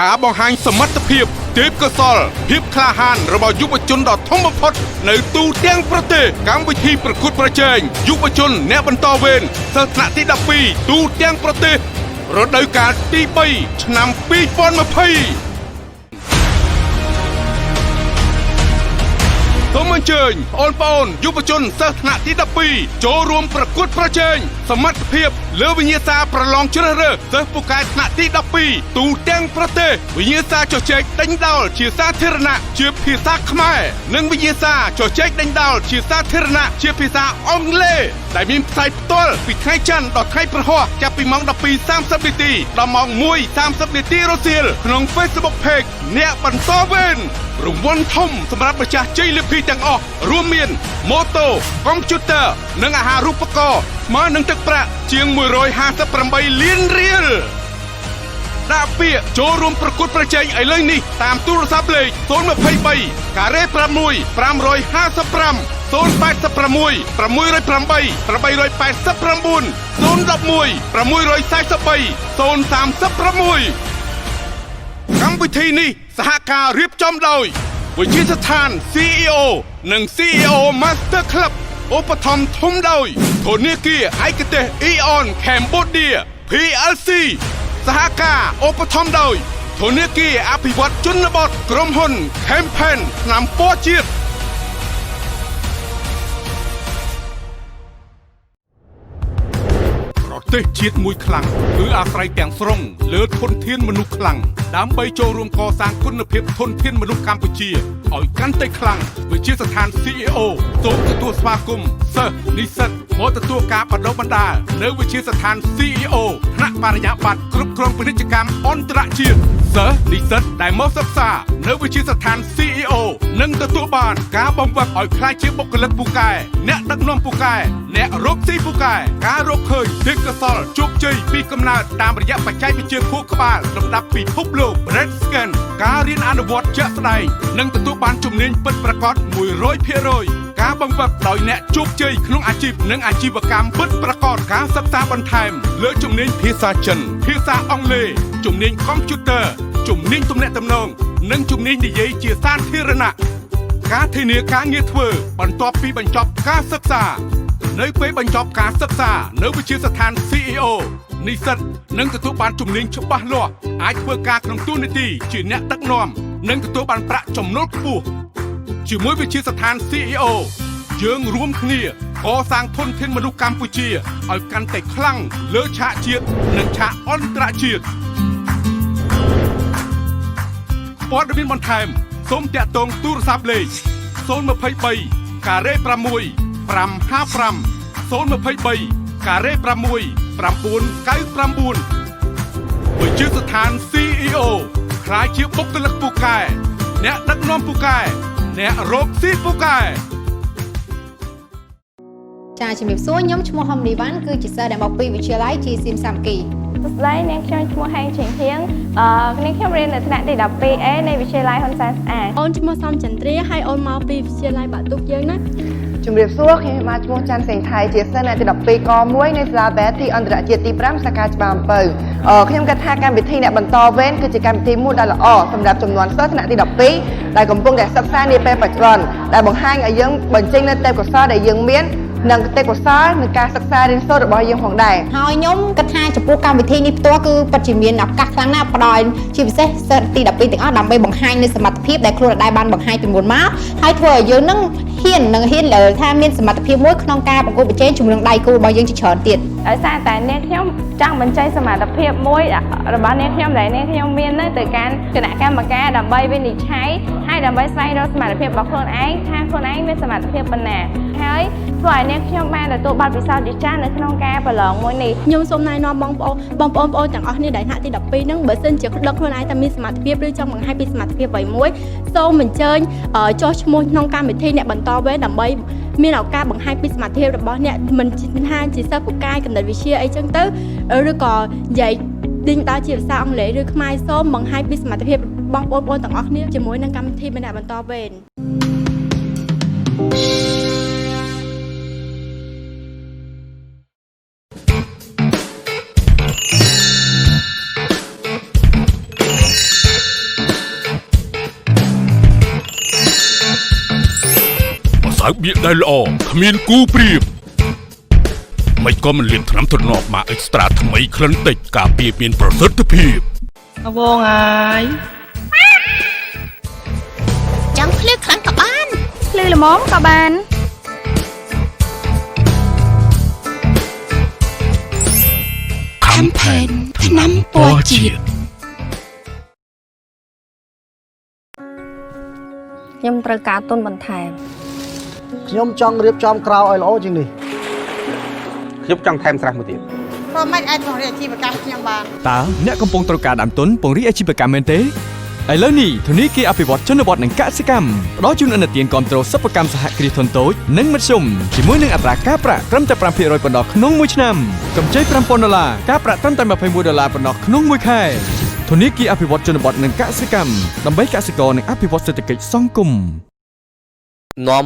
ការបង្ហាញសមត្ថភាពទេពកោសល្យភាពក្លាហានរបស់យុវជនដ៏ធំបំផុតនៅទូទាំងប្រទេសកម្មវិធីប្រកួតប្រជែងយុវជនអ្នកបន្តវេនសិស្សថ្នាក់ទី12ទូទាំងប្រទេសរដូវកាលទី3ឆ្នាំ2020សូមអញ្ជើញបងប្អូនយុវជនសិស្សថ្នាក់ទី12ចូលរួមប្រកួតប្រជែងសមត្ថភាពលើវិញ្ញាសាប្រឡងជ្រើសរើសសិស្សពូកែថ្នាក់ទី12ទូទាំងប្រទេសវិញ្ញាសាជជែកដេញដោលជាសាធារណៈជាភាសាខ្មែរនិងវិញ្ញាសាជជែកដេញដោលជាសាធារណៈជាភាសាអង់គ្លេសដែលមានផ្សាយផ្ទាល់ពីថ្ងៃច័ន្ទដល់ថ្ងៃព្រហស្បតិ៍ចាប់ពីម៉ោង 12:30 នាទីដល់ម៉ោង 1:30 នាទីរសៀលក្នុង Facebook Page អ្នកបន្តវេនរង្វាន់ធំសម្រាប់ម្ចាស់ជ័យលាភីទាំងអស់រួមមានម៉ូតូ កុំព្យូទ័រនិងអាហារូបករណ៍ស្មើនឹងទឹកប្រាក់ជាង158 លានរៀលដាក់ពាក្យចូលរួមប្រកួតប្រជែងឥឡូវនេះតាមទូរស័ព្ទលេខ023ការ៉េ6 555 086 608 889 011 643 036កម្មវិធីនេះសហការរៀបចំដោយវិទ្យាស្ថាន CEO និង CEO Master Club ឧបត្ថម្ភធំដោយធនាគារឯកទេស M's.Onn Cambodia PLC សហការឧបត្ថម្ភដោយធនាគារអភិវឌ្ឍជនបទក្រុមហ៊ុន Campaign ថ្នាំពណ៌ជាតិប្រទេសជាតិមួយខ្លាំងគឺអាស្រ័យទាំងស្រុងលើធនធានមនុស្សខ្លាំងដើម្បីចូលរួមកសាងគុណភាពធនធានមនុស្សកម្ពុជាឲ្យកាន់តែខ្លាំងវិទ្យាស្ថាន CEO សូមទទួលស្វាគមន៍សិស្សនិស្សិតមកទទួលការបណ្ដុះបណ្ដាលនៅវិទ្យាស្ថាន CEO ថ្នាក់បរិញ្ញាបត្រគ្រប់គ្រងពាណិជ្ជកម្មអន្តរជាតិសិស្សនិស្សិតដែលមកសិក្សានៅវិទ្យាស្ថាន CEO នឹងទទួលបានការបង្វឹកឲ្យក្លាយជាបុគ្គលិកពូកែអ្នកដឹកនាំពូកែអ្នករកស៊ីពូកែការរកឃើញទេពកោសល្យជោគជ័យពីកំណើតតាមរយៈបច្ចេកវិទ្យាខួរក្បាលលំដាប់ពិភពលោក Red Scan ការរៀនអនុវត្តជាក់ស្ដែងនិងទទួលបានជំនាញពិតប្រាកដ 100% ការបង្វឹកដោយអ្នកជោគជ័យក្នុងអាជីពនិងអាជីវកម្មពិតប្រាកដការសិក្សាបន្ថែមលើជំនាញភាសាចិនភាសាអង់គ្លេសជំនាញកុំព្យូទ័រជំនាញទំនាក់ទំនងនិងជំនាញនិយាយជាសាធារណៈការធានាការងារធ្វើបន្ទាប់ពីបញ្ចប់ការសិក្សានៅពេលបញ្ចប់ការសិក្សានៅវិទ្យាស្ថាន CEO និស្សិតនឹងទទួលបានជំនាញច្បាស់លាស់អាចធ្វើការក្នុងតួនាទីជាអ្នកដឹកនាំនិងទទួលបានប្រាក់ចំណូលខ្ពស់ជាមួយវិទ្យាស្ថាន CEO យើងរួមគ្នាកសាងធនធានមនុស្សកម្ពុជាឲ្យកាន់តែខ្លាំងលើឆាកជាតិនិងឆាកអន្តរជាតិព័ត៌មានបន្ថែមសូមតាក់ទងទូរស័ព្ទលេខ023ការ៉េ6 555 023ការ៉េ6 999វិទ្យាស្ថាន CEO ក្លាយជាបុគ្គលិកពូកែអ្នកដឹកនាំពូកែអ្នករកស៊ីពូកែចាជំរាបសួរខ្ញុំឈ្មោះហំឌីវ៉ាន់គឺជាសិស្សដែលមកពីវិទ្យាល័យជាសៀមសាមគ្គីសួស្តីនាងខ្ញុំឈ្មោះហែងឆេងហៀងនាងខ្ញុំរៀននៅថ្នាក់ទី 12A នៃវិទ្យាល័យហ៊ុនសែនស្អាតអូនឈ្មោះសំចន្ទ្រាហើយអូនមកពីវិទ្យាល័យបាក់ទុកយើងណាជំរាបសួរខ្ញុំមកឈ្មោះច័ន្ទសេងថៃជាសិស្សនៅទី 12 ក 1 នៃសាលាបែទីអន្តរជាតិទី 5 សាខាច្បារអំពៅខ្ញុំគិតថាកម្មវិធីអ្នកបន្តវេនគឺជាកម្មវិធីមួយដ៏ល្អសម្រាប់ចំនួនសិស្សថ្នាក់ទី 12 ដែលកំពុងតែសិក្សានាពេលបច្ចុប្បន្នដែលបង្ហាញឲ្យយើងបញ្ចេញនូវទេពកោសល្យដែលយើងមាននិងទេពកោសល្យនៃការសិក្សារៀនសូត្ររបស់យើងផងដែរហើយខ្ញុំគិតថាចំពោះកម្មវិធីនេះផ្ទាល់គឺពិតជាមានឱកាសខ្លាំងណាស់ផ្ដល់ជាពិសេសសិស្សទី 12 ទាំងអស់ដើម្បីបង្ហាញនូវសមត្ថភាពដែលខ្លួនដែលបានបង្ហាញពីមុនមកហើយធ្វើឲ្យយើងនឹងហ៊ានថាមានសមត្ថភាពមួយក្នុងការប្រកួតប្រជែងជាមួយនឹងដៃគូរបស់យើងជាច្រើនទៀតដោយសារតែនាងខ្ញុំចង់បញ្ចេញសមត្ថភាពមួយរបស់នាងខ្ញុំដែលនាងខ្ញុំមានទៅកាន់គណៈកម្មការដើម្បីវិនិច្ឆ័យហើយដើម្បីស្វែងរកសមត្ថភាពរបស់ខ្លួនឯងថាខ្លួនឯងមានសមត្ថភាពប៉ុណ្ណាហើយធ្វើឲ្យនាងខ្ញុំបានទទួលបទពិសោធន៍ជាច្រើននៅក្នុងការប្រឡងមួយនេះខ្ញុំសូមណែនាំបងប្អូនទាំងអស់គ្នាដែលថ្នាក់ទី 12 ហ្នឹងបើសិនជាដឹកខ្លួនឯងតែមានសមត្ថភាពឬចង់បង្ហាញពីសមត្ថភាពអ្វីមួយសូមអញ្ជើញចុះឈ្មោះក្នុងកម្មវិធីអ្នកបន្តវេនដើម្បីមានឱកាសបង្ហាញពីសមត្ថភាពរបស់អ្នកមិនថាជាសិស្សពូកែគណិតវិទ្យាអីចឹងទៅឬក៏និយាយដេញដោលជាភាសាអង់គ្លេសឬខ្មែរសូមបង្ហាញពីសមត្ថភាពបងប្អូនទាំងអស់គ្នាជាមួយនឹងកម្មវិធីអ្នកបន្តវេន សៅបៀកដែលល្អគ្មានគូប្រៀបមិនក៏មិនលៀនថ្នាំទ្រនាប់មកអេកស្ត្រាថ្មីក្លិនតិចការពារមានប្រសិទ្ធភាពអវងហើយចង់ភ្លឺខ្លាំងក៏បានភ្លឺល្មមក៏បាន Campaign ថ្នាំពណ៌ជាតិ ខ្ញុំត្រូវការទុនបន្ថែម ខ្ញុំចង់រៀបចំក្រៅឲ្យល្អជាងនេះ ខ្ញុំចង់ថែមស្រះមួយទៀត ព្រោះមិនអាចពង្រីកអាជីវកម្មខ្ញុំបាន តើអ្នកកំពុងត្រូវការដើមទុនពង្រីកអាជីវកម្មមែនទេឥឡូវនេះធនាគារអភិវឌ្ឍជនបទនិងកសិកម្មផ្ដល់ជូនឥណទានគាំទ្រសិប្បកម្មសហគ្រាសធុនតូចនិងមធ្យមជាមួយនឹងអត្រាការប្រាក់ត្រឹមតែ 5% ប៉ុណ្ណោះក្នុងមួយឆ្នាំកម្ចី$5,000ការប្រាក់ត្រឹមតែ$21ប៉ុណ្ណោះក្នុងមួយខែធនាគារអភិវឌ្ឍជនបទនិងកសិកម្មដើម្បីកសិករនិងអភិវឌ្ឍសេដ្ឋកិច្ចសង្គម នាំ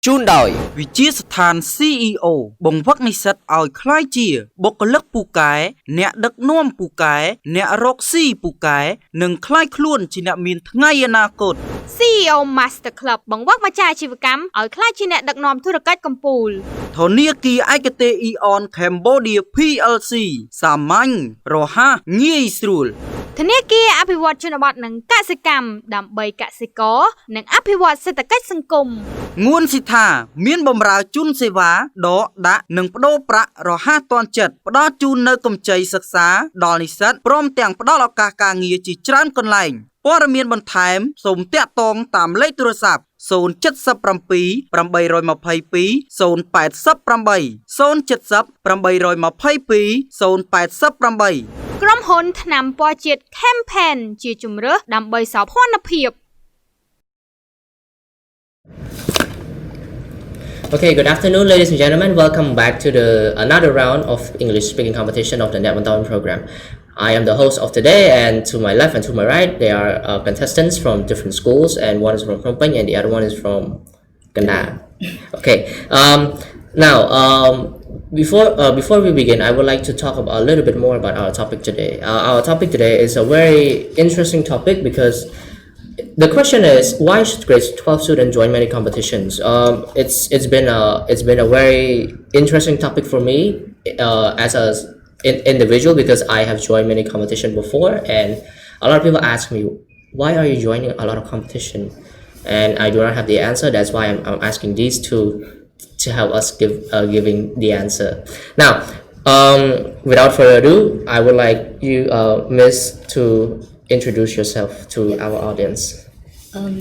ជូនដោយវិជាស្ថាន CEO បង្វឹកនិស្សិតឲ្យក្លាយជាបុគ្គលិកពូកែអ្នកដឹកនាំពូកែអ្នករកស៊ីពូកែនិងក្លាយខ្លួនជាអ្នកមានថ្ងៃអនាគត CEO Master Club បង្វឹកម្ចាស់អាជីវកម្មឲ្យក្លាយជាអ្នកដឹកនាំធុរកិច្ចកំពូល ធនាគារឯកទេស Eon Cambodia PLC សាមញ្ញរហ័សងាយស្រួល ធនាគារអភិវឌ្ឍជនបទនិងកសិកម្មដើម្បីកសិករនិងអភិវឌ្ឍសេដ្ឋកិច្ចសង្គម ងួនស៊ីថាមានបម្រើជូនសេវាដកដាក់និងប្តូរប្រាក់រហ័សទាន់ចិត្តផ្ដល់ជូននៅកម្ចីសិក្សាដល់និស្សិតព្រមទាំងផ្ដល់ឱកាសការងារជាច្រើនកន្លែងព័ត៌មានបន្ថែមសូមតាក់ទងតាមលេខទូរស័ព្ទ 077 822 088 ក្រុមហ៊ុនថ្នាំពណ៌ជាតិ Campaign ជាជំរើសដើម្បីសោភ័ណភាព Okay, good afternoon, ladies and gentlemen. Welcome back to another round of English speaking competition of the Bontorvein program. I am the host of today, and to my left and to my right, there are contestants from different schools, and one is from Sokpanha and the other one is from Ganda. Okay. Before we begin, I would like to talk a little bit more about our topic today. Our topic today is a very interesting topic because the question is, why should grade 12 students join many competitions? It's been a very interesting topic for me as an individual because I have joined many competitions before, and a lot of people ask me, why are you joining a lot of competition? And I do not have the answer. That's why I'm asking these two to help us giving the answer. Now, without further ado, I would like you, Miss, to introduce yourself to our audience.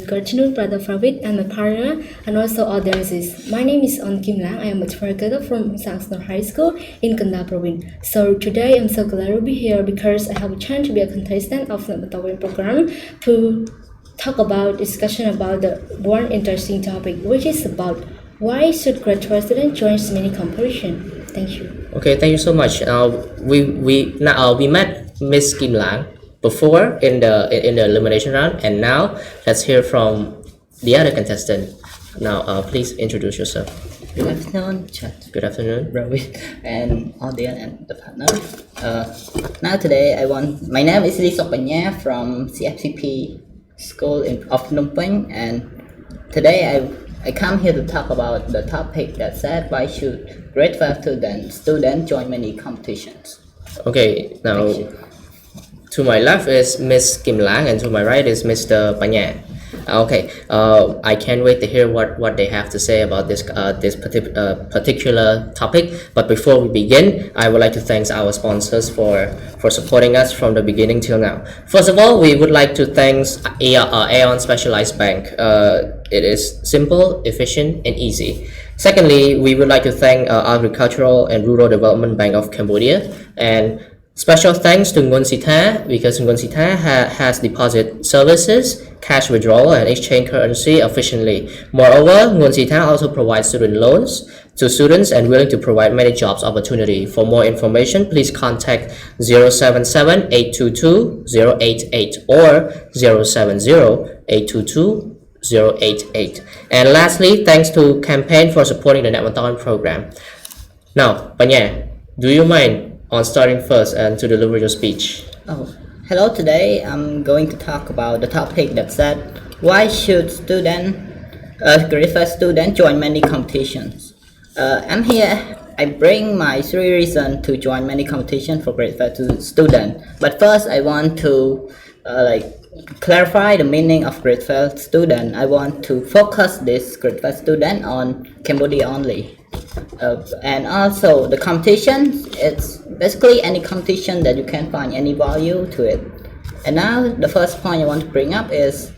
Good afternoon, Brother Pravit and my partner, and also audiences. My name is Kimlang. I am a third grader from Sangston High School in Ganda Province. So today I'm so glad to be here because I have a chance to be a contestant of the Bontorvein program to talk about discussion about the one interesting topic, which is about why should grade 12 students join many competition. Thank you. Okay, thank you so much. We met Miss Kimlang before in the elimination round, and now let's hear from the other contestant. Now, please introduce yourself. Good afternoon, chat. Good afternoon, Ravi, and audience and the partner. Now today my name is Sokpanha from CFCP School of Phnom Penh, and today I come here to talk about the topic that said why should grade 12 students join many competitions. Okay, now to my left is Miss Kimlang and to my right is Mr. Panya. Okay, I can't wait to hear what they have to say about this particular topic. But before we begin, I would like to thank our sponsors for supporting us from the beginning till now. First of all, we would like to thank Aeon Specialized Bank. It is simple, efficient, and easy. Secondly, we would like to thank Agricultural and Rural Development Bank of Cambodia, and special thanks to Nguyen Sita because Nguyen Sita has deposit services, cash withdrawal, and exchange currency efficiently. Moreover, Nguyen Sita also provides student loans to students and willing to provide many jobs opportunity. For more information, please contact 077-822-088 or 070-822-088. And lastly, thanks to Campaign for supporting the Bontorvein program. Now, Panya, do you mind on starting first and to deliver your speech? Hello, today I'm going to talk about the topic that said why should students grade 5 student join many competitions. I'm here. I bring my 3 reasons to join many competitions for grade 5 student. But first, I want to clarify the meaning of grade 5 student. I want to focus this grade 5 student on Cambodia only. And also the competition, it's basically any competition that you can find any value to it. And now the first point I want to bring up is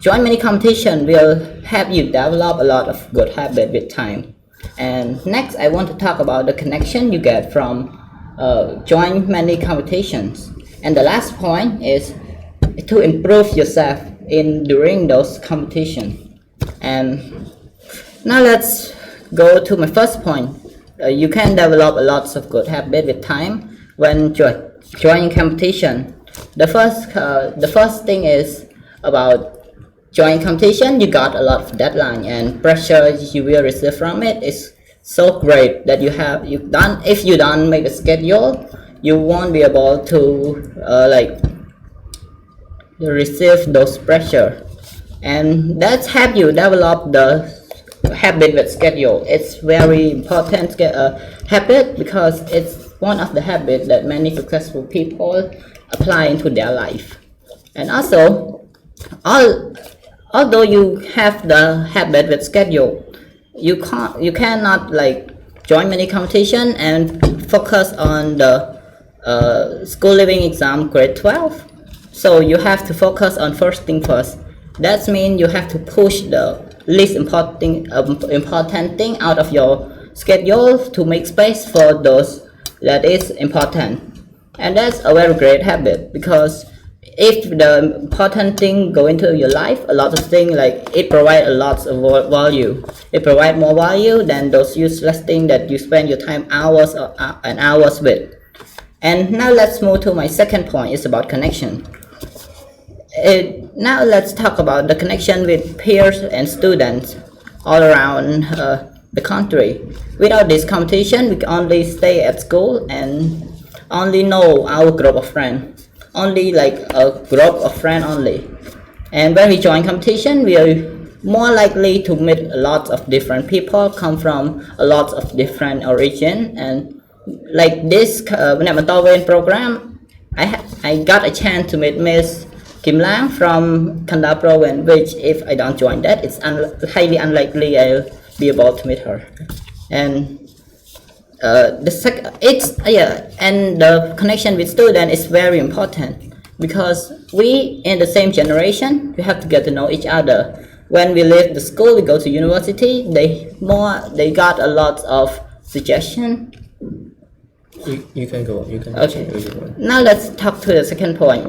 join many competition will help you develop a lot of good habit with time. And next I want to talk about the connection you get from join many competitions. And the last point is to improve yourself during those competitions. And now let's go to my first point. You can develop a lot of good habit with time when joining competition. The first thing is about joining competition. You got a lot of deadline and pressure you will receive from it is so great that if you don't make a schedule, you won't be able to receive those pressure, and that's help you develop the habit with schedule. It's very important habit because it's one of the habits that many successful people apply into their life. And also, although you have the habit with schedule, you cannot join many competition and focus on the school living exam grade 12. So you have to focus on first thing first. That means you have to push the least important thing out of your schedule to make space for those that is important. And that's a very great habit, because if the important thing go into your life, a lot of things it provide a lot of value. It provide more value than those useless things that you spend your time hours and hours with. And now let's move to my second point. It's about connection. Now let's talk about the connection with peers and students all around the country. Without this competition, we can only stay at school and only know our group of friends, only a group of friends only. And when we join competition, we are more likely to meet a lot of different people, come from a lot of different origin. And like this Bontorvein program, I got a chance to meet Miss Kimlang from Kanda Province, which if I don't join that, it's highly unlikely I'll be able to meet her. And the connection with student is very important, because we in the same generation, we have to get to know each other. When we leave the school, we go to university, they got a lot of suggestion. You can go. You can. Okay. Now let's talk to the second point.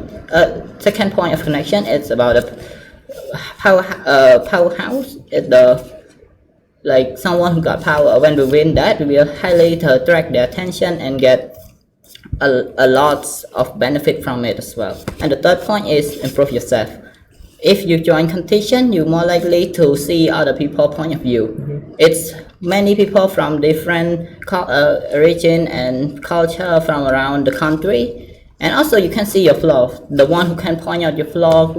Second point of connection is about a powerhouse. It's someone who got power. When we win that, we will highly attract their attention and get a lot of benefit from it as well. And the third point is improve yourself. If you join competition, you're more likely to see other people's point of view. Mm-hmm. It's many people from different region and culture from around the country, and also you can see your flaw. The one who can point out your flaw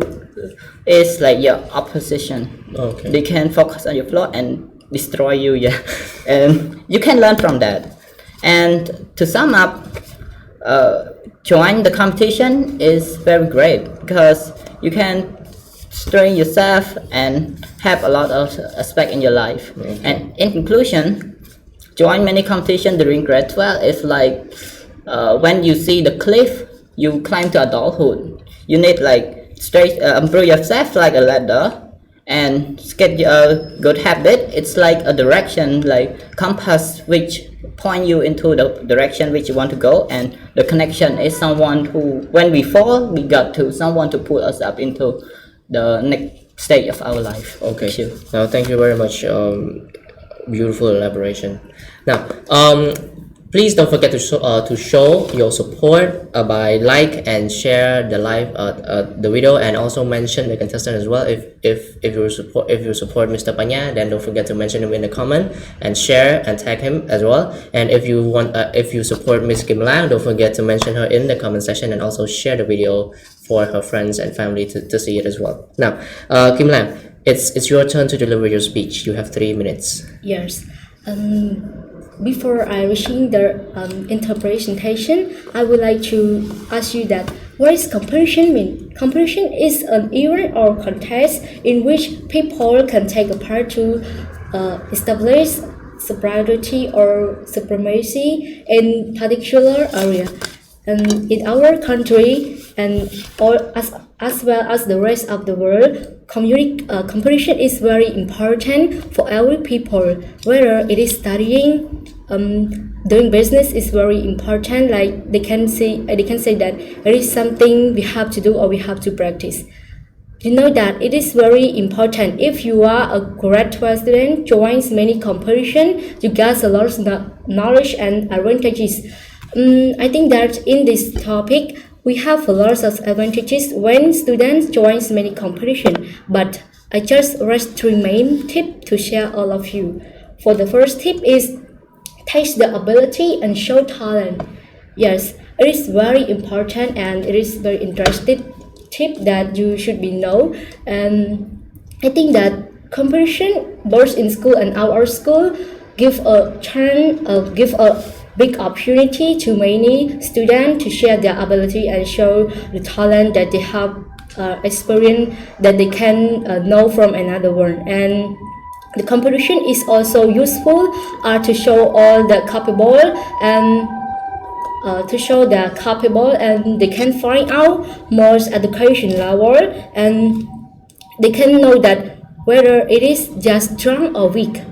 is your opposition. Okay. They can focus on your flaw and destroy you. Yeah, and you can learn from that. And to sum up, join the competition is very great, because you can strain yourself and have a lot of aspect in your life. Okay. And in conclusion, join many competition during grade 12 is when you see the cliff, you climb to adulthood. You need improve yourself like a ladder, and get a good habit. It's like a direction, like compass, which point you into the direction which you want to go. And the connection is someone who, when we fall, we got to someone to pull us up into the next stage of our life. Okay. Now, thank you very much. Beautiful elaboration. Now, please don't forget to show your support by like and share the video, and also mention the contestant as well. If you support Mr. Panya, then don't forget to mention him in the comment and share and tag him as well. And if you support Miss Kimlang, don't forget to mention her in the comment section and also share the video for her friends and family to see it as well. Now, Kimlang, It's your turn to deliver your speech. You have 3 minutes. Yes. Before I reaching the interpretation, I would like to ask you that what is competition mean? Competition is an event or contest in which people can take a part to establish superiority or supremacy in particular area. And in our country and all as well as the rest of the world, competition is very important for every people. Whether it is studying, doing business is very important. Like they can say that it is something we have to do or we have to practice. You know that it is very important. If you are a grade 12 student, joins many competition, you get a lot of knowledge and advantages. I think that in this topic, we have a lot of advantages when students joins many competition. But I just raised 3 main tips to share all of you. For the first tip is test the ability and show talent. Yes, it is very important and it is very interesting tip that you should be know. And I think that competition both in school and out of school give a chance, give a big opportunity to many students to share their ability and show the talent that they have experience that they can know from another one. And the competition is also useful to show all the capable and they can find out more education level and they can know that whether it is just strong or weak.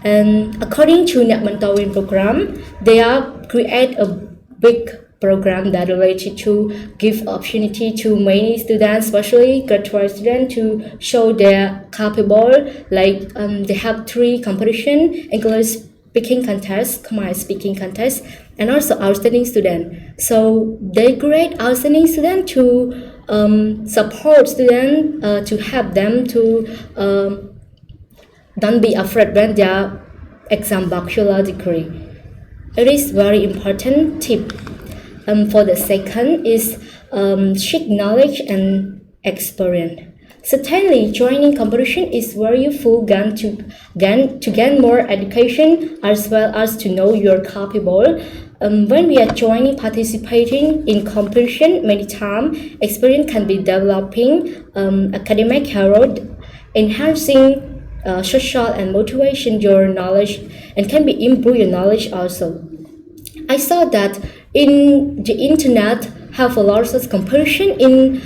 And according to Neak Bontorvein program, they are create a big program that related to give opportunity to many students, especially grade 12 students, to show their capable. Like they have 3 competition: English speaking contest, Khmer speaking contest, and also outstanding student. So they grade outstanding student to support students to help them to don't be afraid when they are exam bachelor degree. It is very important tip. For the second is seek knowledge and experience. Certainly, joining competition is very useful to gain more education as well as to know you're capable. When we are participating in competition, many times experience can be developing academic hero, enhancing social and motivation your knowledge and can be improve your knowledge also. I saw that in the internet have a lot of competition in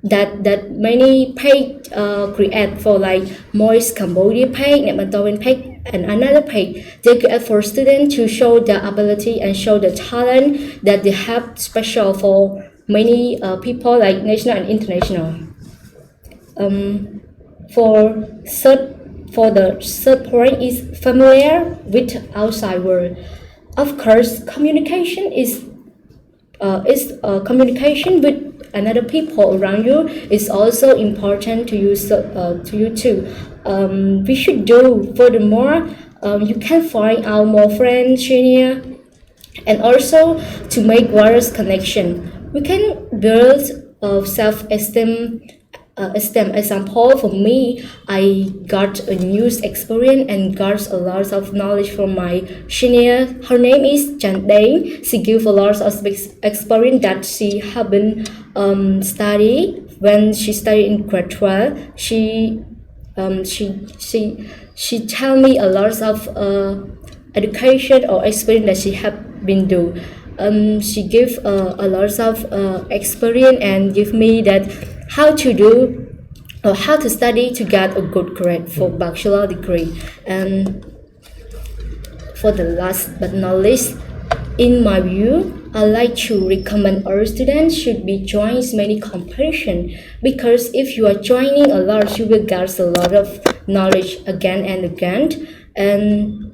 that many page create for like Moist Cambodia page, Neak Bontorvein page, and another page. They create for students to show their ability and show the talent that they have special for many people like national and international. For the third point is familiar with outside world. Of course, communication is communication with another people around you is also important to you too. We should do. Furthermore, you can find out more friends, senior, and also to make various connection. We can build self-esteem. Example for me, I got a new experience and got a lot of knowledge from my senior. Her name is Chandane. She gives a lot of experience that she have been study when she studied in grade 12. She tell me a lot of education or experience that she have been do. She give a lot of experience and give me that how to do or how to study to get a good grade for bachelor degree. And for the last but not least, in my view, I like to recommend all students should be joining many competition, because if you are joining a lot, you will get a lot of knowledge again and again. And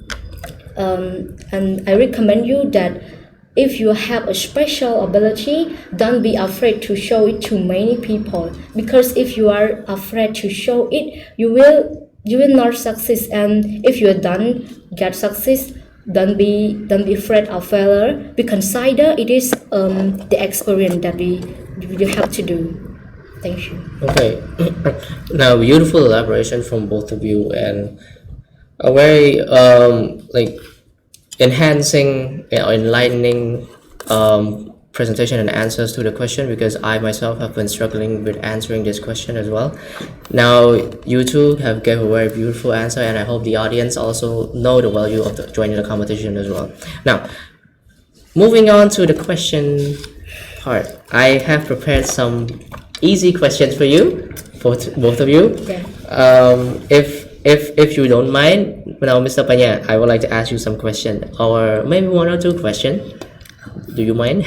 I recommend you that if you have a special ability, don't be afraid to show it to many people, because if you are afraid to show it, you will not succeed. And if you don't get success, don't be afraid of failure. We consider it is the experience that you have to do. Thank you. Okay. Now, beautiful elaboration from both of you and a very like enhancing or enlightening presentation and answers to the question, because I myself have been struggling with answering this question as well. Now, you two have gave a very beautiful answer, and I hope the audience also know the value of joining the competition as well. Now, moving on to the question part, I have prepared some easy questions for you, both of you. Okay. If you don't mind, now Mr. Panya, I would like to ask you some question, or maybe one or two questions. Do you mind?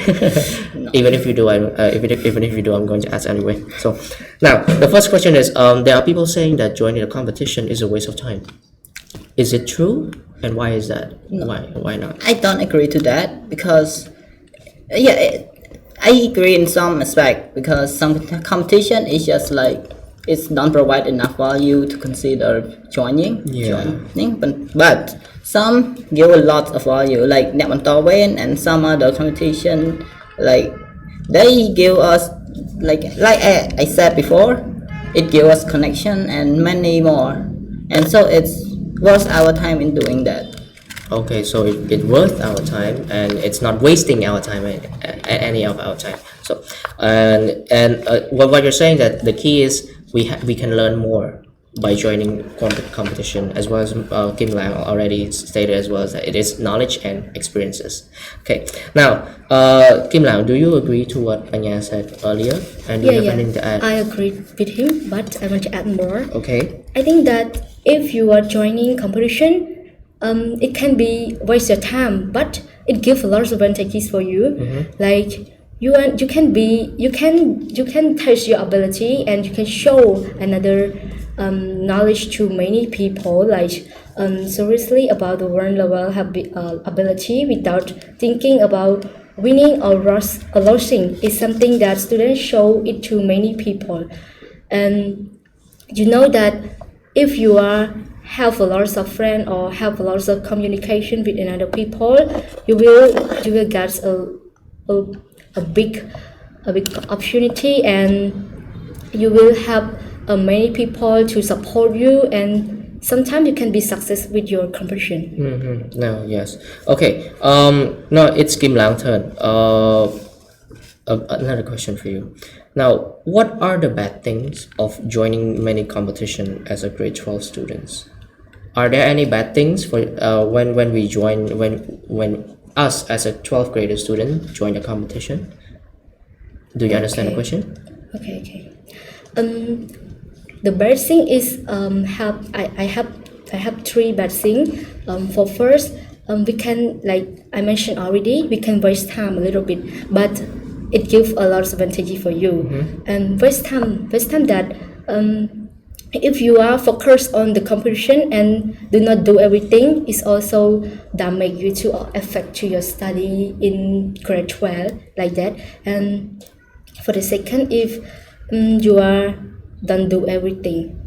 No. Even if you do, even if you do, I'm going to ask anyway. So, now the first question is: there are people saying that joining a competition is a waste of time. Is it true? And why is that? No. Why not? I don't agree to that because, I agree in some aspect because some competition is just like it's don't provide enough value to consider joining. But some give a lot of value, like Bontorvein and some other competition, like they give us like I said before, it gives us connection and many more, and so it's worth our time in doing that. Okay, so it worth our time, and it's not wasting our time, any of our time. So, and what you're saying, that the key is we can learn more by joining competition, as well as Kimlang already stated as well, that it is knowledge and experiences. Okay, now Kimlang, do you agree to what Panya said earlier? And do you have anything to add? I agree with him, but I want to add more. Okay. I think that if you are joining competition, it can be waste your time, but it gives a lot of advantages for you. Like you can test your ability, and you can show another knowledge to many people, like seriously about the world level ability without thinking about winning or losing is something that students show it to many people. And you know that if you have a lot of friends or have a lot of communication with another people, you will get a big opportunity, and you will have many people to support you, and sometimes you can be success with your competition. No, yes. Okay. No, it's Kimlang's turn. Another question for you. Now, what are the bad things of joining many competition as a grade 12 students? Are there any bad things for when we join, when us as a 12th grade student join a competition? Do you understand the question? Okay. The bad thing is I have three bad things. For first, we can, like I mentioned already, we can waste time a little bit, but it gives a lot of advantage for you. And waste time that if you are focused on the competition and do not do everything, is also damage you to affect to your study in grade 12, like that. And for the second, if you are don't do everything,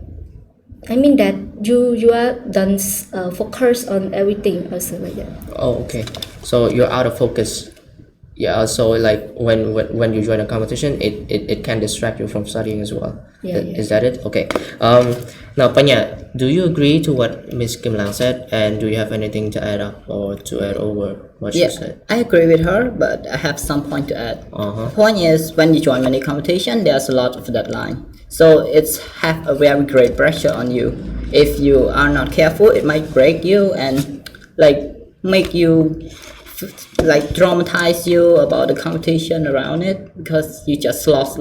I mean that you are done focus on everything also, like that. Oh, okay. So you're out of focus. Yeah. So like when you join a competition, it can distract you from studying as well. Is that it? Okay. Now Panya, do you agree to what Miss Kimlang said, and do you have anything to add up or to add over what she said? I agree with her, but I have some point to add. Point is, when you join many competition, there's a lot of deadline, so it's have a very great pressure on you. If you are not careful, it might break you and like make you like traumatize you about the competition around it, because you just lost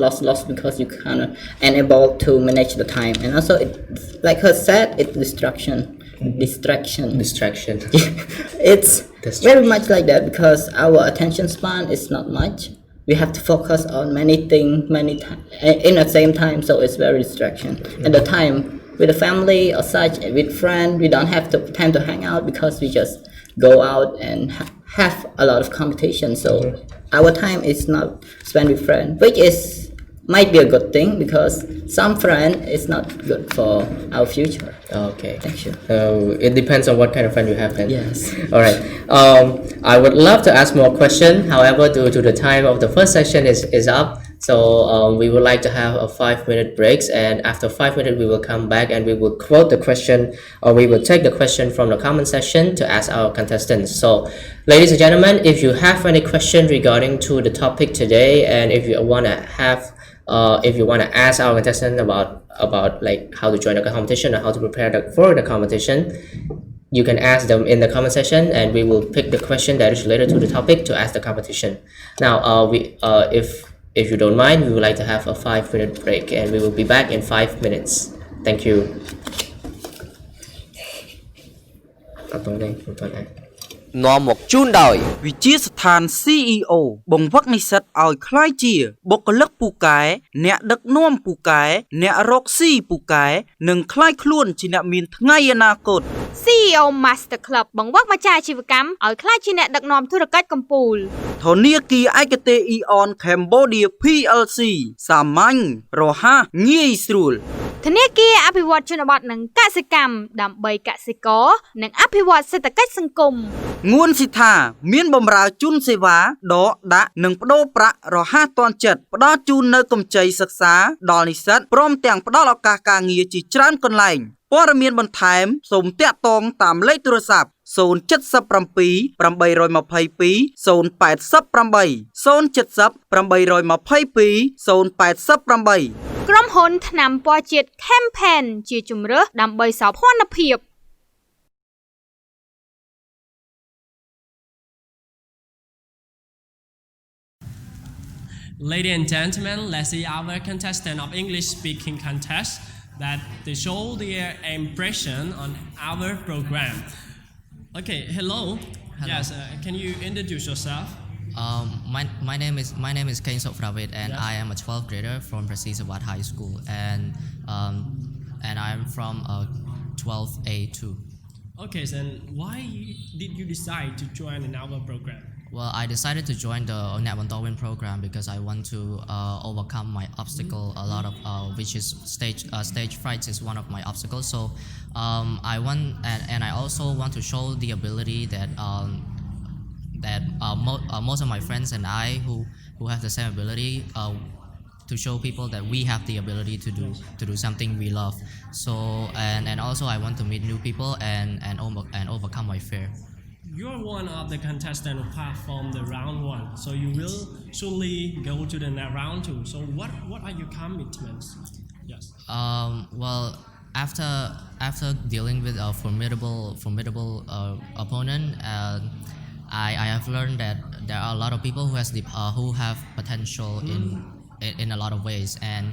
because you kind of unable to manage the time. And also, it, like her said, it's distraction. It's very much like that, because our attention span is not much. We have to focus on many things in the same time, so it's very distraction. At the time with the family or such, with friends, we don't have the time to hang out, because we just go out and have a lot of competition. So our time is not spent with friends, which is might be a good thing, because some friend is not good for our future. Okay. Thank you. It depends on what kind of friend you have then. Yes. All right. I would love to ask more questions. However, due to the time of the first session is up, So we would like to have a 5-minute breaks, and after 5 minutes we will come back and we will quote the question, or we will take the question from the comment section to ask our contestants. So ladies and gentlemen, if you have any question regarding to the topic today, and if you want to have if you want to ask our contestant about like how to join the competition or how to prepare for the competition, you can ask them in the comment section, and we will pick the question that is related to the topic to ask the competition. Now, if you don't mind, we would like to have a 5-minute break, and we will be back in 5 minutes. Thank you. នាំមកជូនដោយវិជាស្ថាន CEO បង្វឹកនិស្សិតឲ្យក្លាយជាបុគ្គលិកពូកែអ្នកដឹកនាំពូកែអ្នករកស៊ីពូកែនិងក្លាយខ្លួនជាអ្នកមានថ្ងៃអនាគត CEO Master Club បង្វឹកម្ចាស់អាជីវកម្មឲ្យក្លាយជាអ្នកដឹកនាំធុរកិច្ចកំពូល ធនាគារឯកទេស Eon Cambodia PLC សាមញ្ញរហ័សងាយស្រួល ធនាគារអភិវឌ្ឍជនបទនិងកសិកម្មដើម្បីកសិករនិងអភិវឌ្ឍសេដ្ឋកិច្ចសង្គម ងួនស៊ីថាមានបម្រើជូនសេវាដកដាក់និងប្តូរប្រាក់រហ័សទាន់ចិត្តផ្ដល់ជូននៅកម្ចីសិក្សាដល់និស្សិតព្រមទាំងផ្ដល់ឱកាសការងារជាច្រើនកន្លែងព័ត៌មានបន្ថែមសូមតាក់ទងតាមលេខទូរស័ព្ទ 077 822 088 070 822 088 ក្រុមហ៊ុនថ្នាំពណ៌ជាតិ Campaign ជាជម្រើសដើម្បីសោភ័ណភាព Ladies and gentlemen, let's see our contestant of English speaking contest that they show their impression on our program. Okay, hello. Yes, can you introduce yourself? My name is Sokpanha Vs Ms.Onn, and I am a 12th grader from Prasisabat High School, and I am from 12A2. Okay, so why did you decide to join in our program? Well, I decided to join the Bontorvein program because I want to overcome my obstacle. A lot of which is stage fright is one of my obstacles. So I want, and I also want to show the ability that most of my friends and I who have the same ability to show people that we have the ability to do something we love. So and also I want to meet new people and overcome my fear. You're one of the contestants who passed from the round 1, so you will surely go to the round 2. So what are your commitments? Yes. Well, after dealing with a formidable opponent, I have learned that there are a lot of people who have potential in a lot of ways, and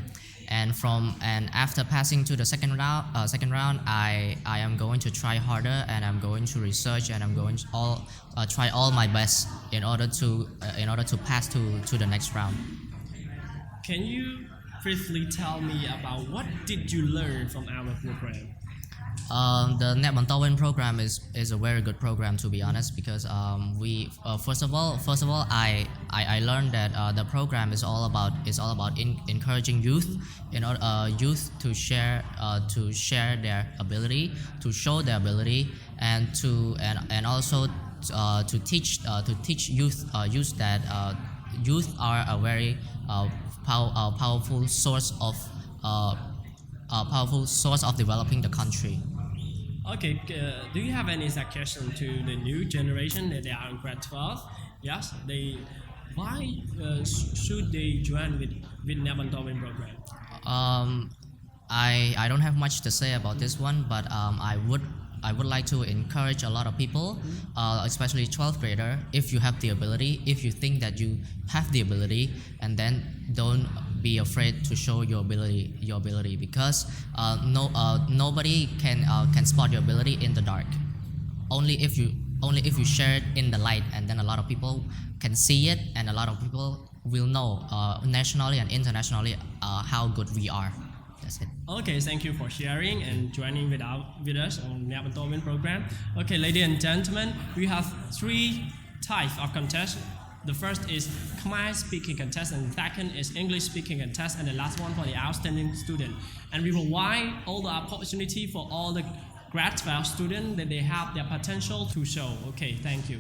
after passing to the second round, I am going to try harder, and I'm going to research, and I'm going to try all my best in order to pass to the next round. Can you briefly tell me about what did you learn from our program? The Bontorvein program is a very good program, to be honest, because we first of all I learned that the program is all about encouraging youth to share their ability, to show their ability, and also to teach youth that youth are a very powerful source of developing the country. Okay, do you have any suggestion to the new generation that they are in grade 12? Yes, why should they join with Bontorvein program? I don't have much to say about this one, but I would like to encourage a lot of people, especially 12th grader, if you have the ability, if you think that you have the ability, and then don't be afraid to show your ability, because nobody can spot your ability in the dark. Only if you share it in the light, and then a lot of people can see it, and a lot of people will know nationally and internationally how good we are. That's it. Okay, thank you for sharing and joining with us on the Bontorvein program. Okay, ladies and gentlemen, we have 3 types of contests. The first is Khmer speaking contest, and the second is English speaking contest, and the last one for the outstanding student. And we provide all the opportunity for all the grade 12 students that they have their potential to show. Okay, thank you.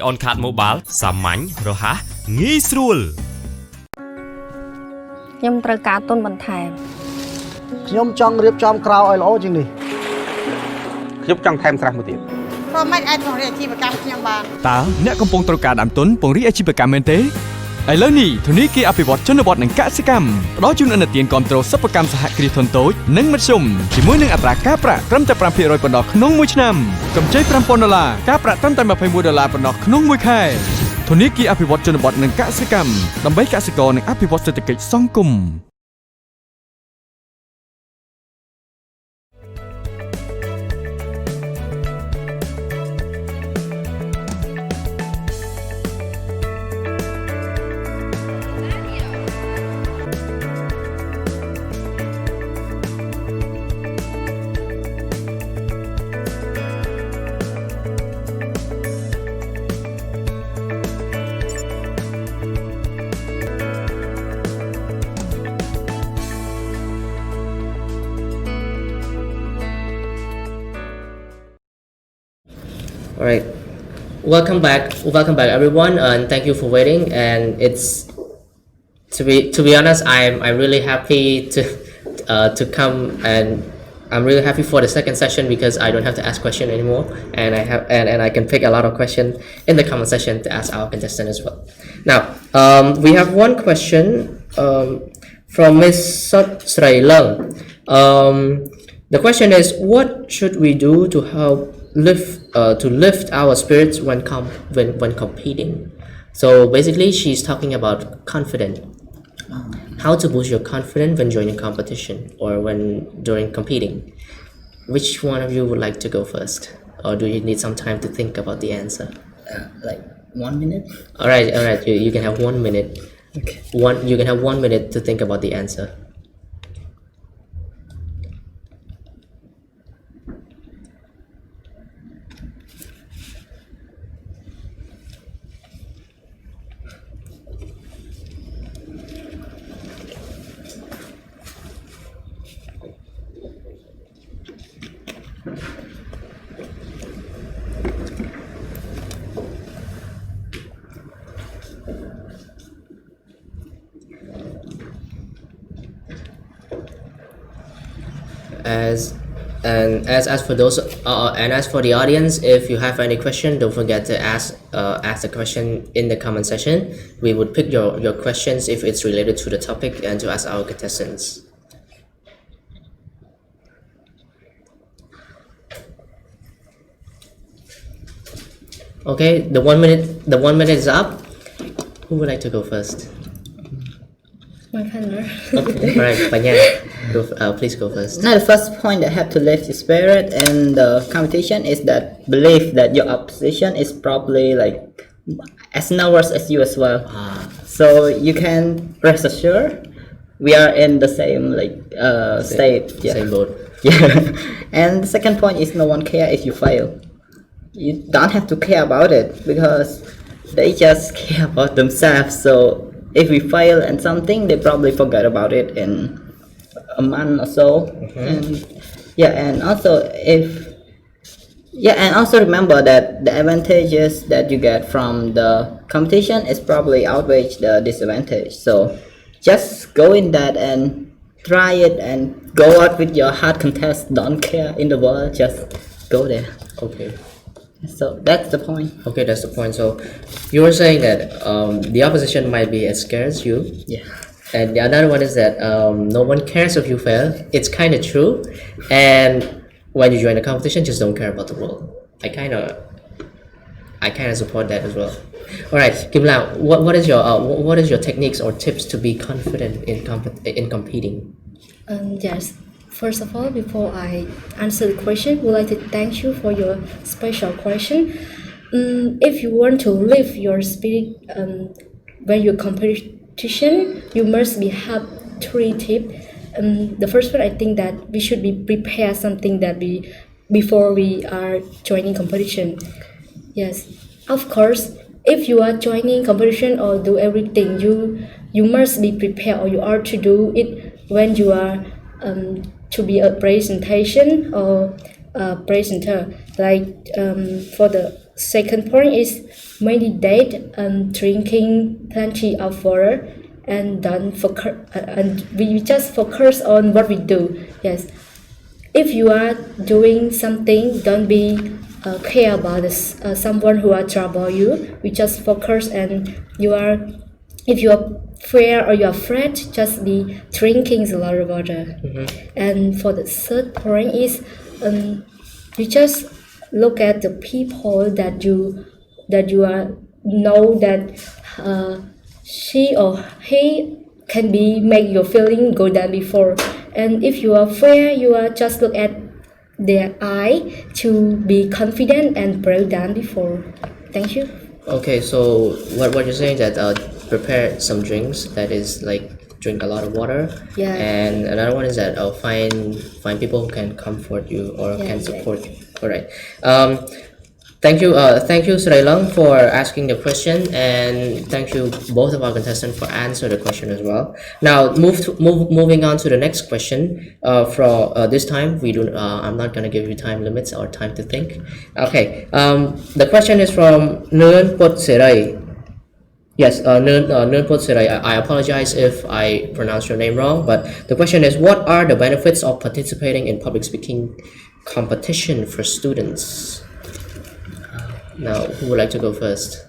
on card mobile សាមញ្ញរហ័សងាយស្រួល ខ្ញុំត្រូវការទុនបន្ថែម ខ្ញុំចង់រៀបចំក្រៅឲ្យល្អជាងនេះ ខ្ញុំចង់ថែមស្រះមួយទៀត ព្រោះមិនអាចពង្រីកអាជីវកម្មខ្ញុំបាន តើអ្នកកំពុងត្រូវការដើមទុនពង្រីកអាជីវកម្មមែនទេឥឡូវនេះធនាគារអភិវឌ្ឍជនបទនិងកសិកម្មផ្ដល់ជូនឥណទានគាំទ្រសិប្បកម្មសហគ្រាសធុនតូចនិងមធ្យមជាមួយនឹងអត្រាការប្រាក់ត្រឹមតែ 5% ប៉ុណ្ណោះក្នុងមួយឆ្នាំកម្ចី $5,000 ការប្រាក់ត្រឹមតែ $21 ប៉ុណ្ណោះក្នុងមួយខែធនាគារអភិវឌ្ឍជនបទនិងកសិកម្មដើម្បីកសិករនិងអភិវឌ្ឍសេដ្ឋកិច្ចសង្គម All right, welcome back everyone, and thank you for waiting. And it's to be honest, I'm really happy to come, and I'm really happy for the second session because I don't have to ask question anymore, and I can pick a lot of questions in the comment section to ask our contestant as well. Now, we have one question from Miss Sray Lung. The question is, what should we do to help lift our spirits when competing? So basically, she's talking about confidence. How to boost your confidence when joining competition or when during competing. Which one of you would like to go first, or do you need some time to think about the answer? Like 1 minute. All right. You can have 1 minute. Okay. You can have 1 minute to think about the answer. As for those and as for the audience, if you have any question, don't forget to ask the question in the comment section. We would pick your questions if it's related to the topic and to ask our contestants. Okay, the 1 minute is up. Who would like to go first? My partner. Okay, all right, Panya, please go first. Now, the first point that have to lift your spirit in the competition is that believe that your opposition is probably like as nervous as you as well. So you can rest assured we are in the same state. Yeah. Same boat. Yeah. And the second point is no one care if you fail. You don't have to care about it because they just care about themselves. So if we fail and something, they probably forget about it in a month or so. And also remember that the advantages that you get from the competition is probably outweigh the disadvantage. So just go in that and try it and go out with your heart contest. Don't care in the world, just go there. Okay. So that's the point. Okay, that's the point. So you were saying that the opposition might be as scared as you. Yeah. And the other one is that no one cares if you fail. It's kind of true. And when you join a competition, just don't care about the world. I kind of support that as well. All right, Kim Lao, what is your techniques or tips to be confident in competing? Yes. First of all, before I answer the question, I would like to thank you for your special question. If you want to lift your spirit when you competition, you must have 3 tips. the first one, I think that we should be prepare something that we before we are joining competition. Yes, of course, if you are joining competition or do everything, you must be prepared, or you are to do it when you are to be a presentation or a presenter. Like for the second point is meditate, drinking plenty of water, and don't focus, and we just focus on what we do. Yes, if you are doing something, don't be care about this, someone who are trouble you. We just focus, and if you are fear or you are afraid, just be drinking a lot of water. And for the third point is you just look at the people that you are know that she or he can be make your feeling go down before. And if you are fear, you are just look at their eye to be confident and brave down before. Thank you. Okay, so what you're saying that prepare some drinks, that is like drink a lot of water. Yeah. And another one is that find people who can comfort you or can support you. All right. Thank you, Sri Lang, for asking the question, and thank you both of our contestants for answering the question as well. Now, moving on to the next question. This time, I'm not gonna give you time limits or time to think. Okay. The question is from Neun Pot Serai. Yes, Neun Pot Serai. I apologize if I pronounced your name wrong, but the question is, what are the benefits of participating in public speaking competition for students? Now, who would like to go first?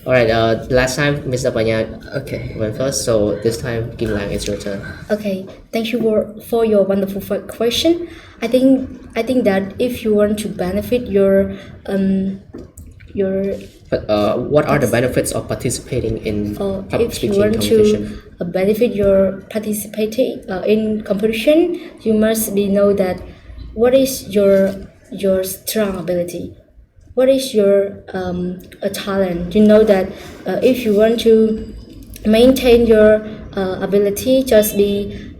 All right. Last time, Mr. Panya went first, so this time, Kim Lang, it's your turn. Okay. Thank you for your wonderful question. I think that if you want to benefit your But what are the benefits of participating in public speaking competition? If you want to benefit your participating in competition, you must know that what is your strong ability. What is your talent? You know that if you want to maintain your ability, just be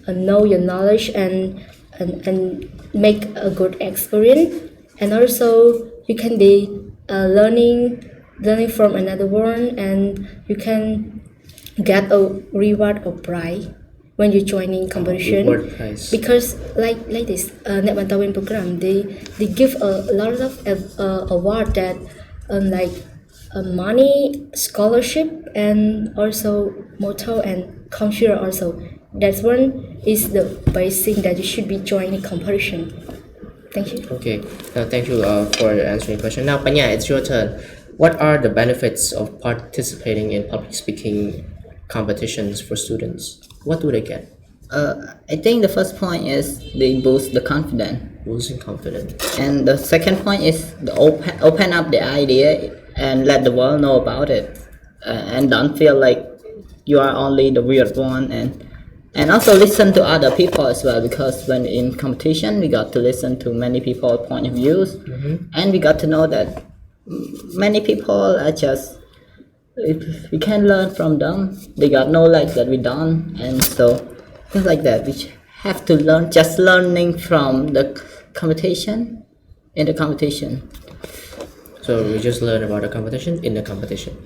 know your knowledge and make a good experience, and also you can be learning from another one, and you can get a reward or prize when you're joining competition. Because like this Bontorvein program, they give a lot of award that like money, scholarship, and also motor and computer also. That one is the basic thing that you should be joining competition. Thank you. Okay, thank you for answering the question. Now, Panya, it's your turn. What are the benefits of participating in public speaking competitions for students? What do they get? I think the first point is they boost the confidence. Boosting confidence. And the second point is the open up the idea and let the world know about it, and don't feel like you are only the weird one, and also listen to other people as well, because when in competition we got to listen to many people's point of views, and we got to know that many people are just, we can learn from them. They got knowledge that we don't, and so things like that. We have to learn, just learning from the competition, in the competition. So we just learn about the competition in the competition.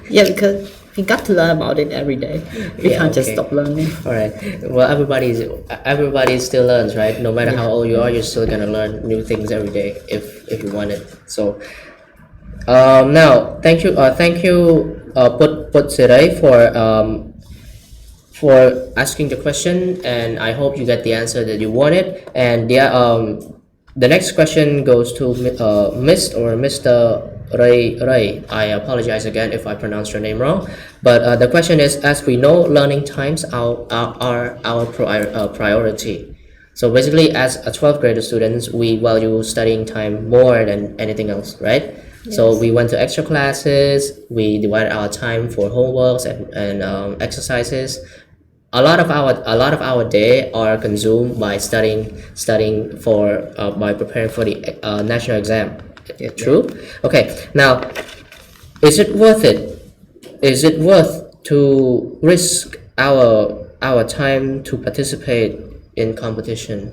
Yeah, because we got to learn about it every day. We can't just stop learning. All right. Well, everybody still learns, right? No matter how old you are, you're still gonna learn new things every day if you want it. So. Now, thank you, Put Sirai for asking the question, and I hope you get the answer that you wanted. And the next question goes to Miss or Mr. Ray. I apologize again if I pronounced your name wrong, but the question is: as we know, learning times are our priority. So basically, as a 12th grade students, we value studying time more than anything else, right? Yes. So we went to extra classes, we divided our time for homeworks and exercises. A lot of our day are consumed by studying for by preparing for the national exam. True? Okay. Now, is it worth it? Is it worth to risk our time to participate in competition.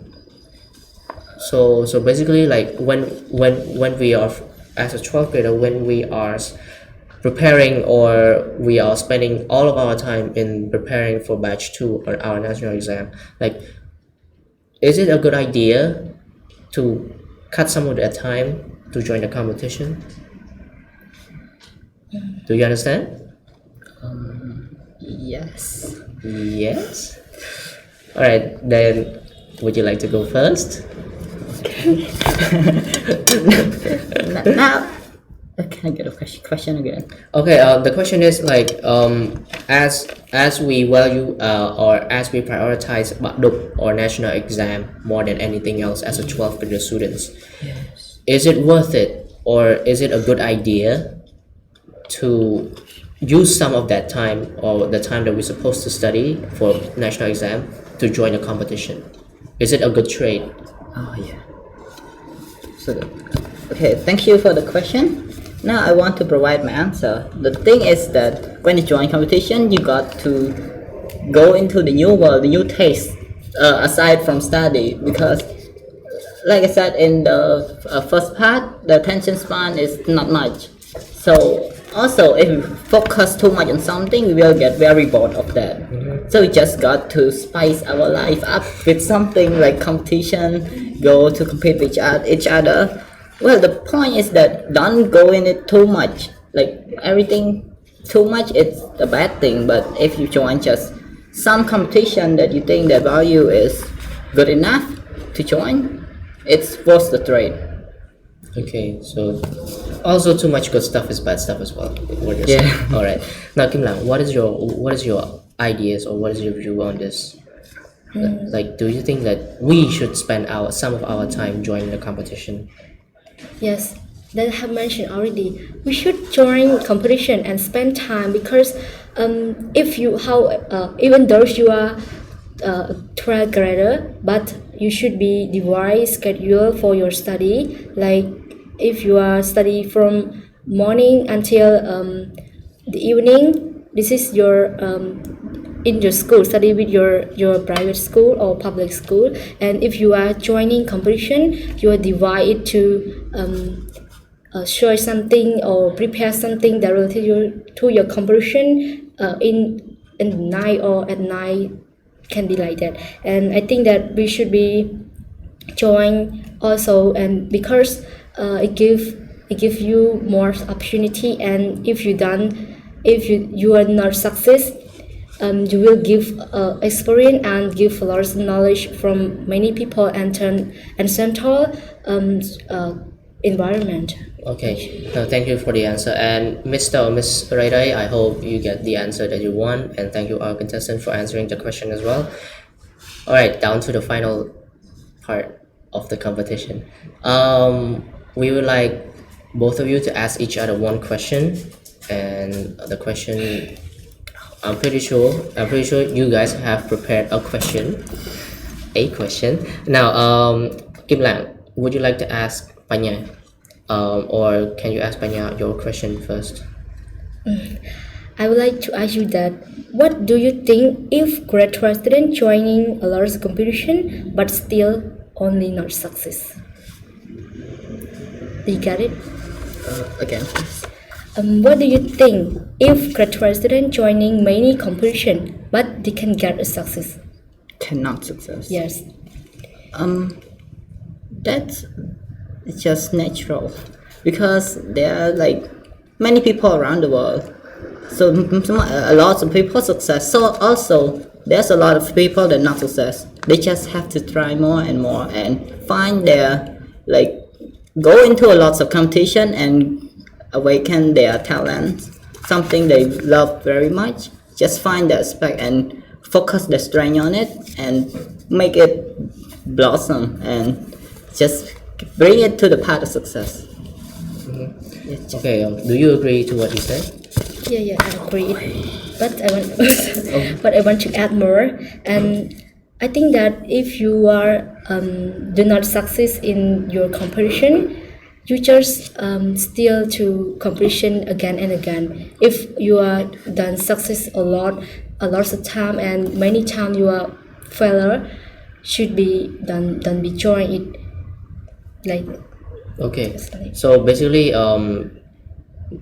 So basically, like when we are as a 12th grader, when we are preparing or we are spending all of our time in preparing for batch 2 or our national exam, like, is it a good idea to cut some of that time to join the competition? Do you understand? Yes. Yes. All right, then would you like to go first? Now, can I get a question again? Okay. The question is like, as we value or as we prioritize Baduk or national exam more than anything else as a 12th grade students, Yes. is it worth it or is it a good idea to use some of that time or the time that we're supposed to study for national exam to join a competition? Is it a good trade? Oh yeah. So, okay, thank you for the question. Now I want to provide my answer. The thing is that when you join competition, you got to go into the new world, the new taste, aside from study, because like I said in the first part, the attention span is not much. So also, if we focus too much on something, we will get very bored of that. So we just got to spice our life up with something like competition, go to compete with each other. Well, the point is that don't go in it too much. Like everything too much, it's a bad thing. But if you join just some competition that you think the value is good enough to join, it's worth the trade. Okay, so also too much good stuff is bad stuff as well. What you're Yeah. saying. All right. Now, Kimlang, what is your ideas or what is your view on this? Like, do you think that we should spend some of our time joining the competition? Yes, that I have mentioned already. We should join competition and spend time because if you even though you are 12th grader, but you should be divide schedule for your study. Like if you are study from morning until the evening, this is your in your school study with your private school or public school. And if you are joining competition, you are divided to show something or prepare something that related to your competition in the night or at night, can be like that. And I think that we should be join also, and because it give you more opportunity. And if you are not success, you will give experience and give a lot of knowledge from many people and central environment. Okay, thank you for the answer. And Mr. or Miss Rai Rai, I hope you get the answer that you want. And thank you our contestant for answering the question as well. All right, down to the final part of the competition. We would like both of you to ask each other one question, and the question, I'm pretty sure you guys have prepared a question. Now, Kimlang, would you like to ask Panya? Or can you ask Panya your question first? I would like to ask you that what do you think if grade 12 student joining a lot of competition but still only not success? Do you get it? Again, please. What do you think if grade 12 student joining many competition but they can get a success? Cannot success. Yes. That's just natural because there are like many people around the world. So a lot of people success. So also there's a lot of people that not success. They just have to try more and more and find their go into a lots of competition and awaken their talent, something they love very much. Just find the aspect and focus the strength on it and make it blossom and just bring it to the path of success. Okay, do you agree to what he said? Yeah, I agree. But I want to add more. And I think that if you are do not success in your competition, you just still to completion again and again. If you are done success a lot of time and many time you are failure, should be done be join it like. Okay, so basically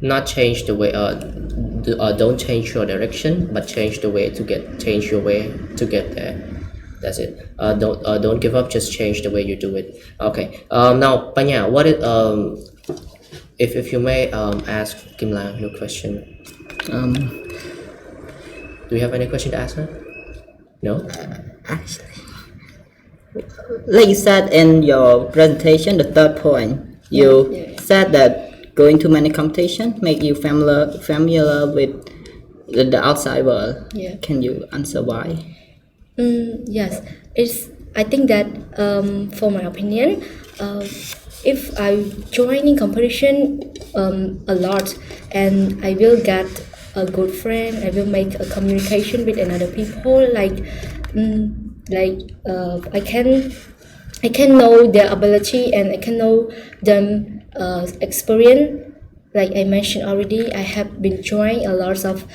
not change the way don't change your direction, but change your way to get there. That's it. Don't give up, just change the way you do it. Okay, now Panya, what is if you may ask Kim Lang your question. Do you have any question to ask her? No? Actually, like you said in your presentation, the third point, you said that going to many competition make you familiar with the outside world. Yeah. Can you answer why? Yes, I think that for my opinion, if I joining competition a lot, and I will get a good friend, I will make a communication with another people. I can know their ability and I can know them experience. Like I mentioned already, I have been joining a lot of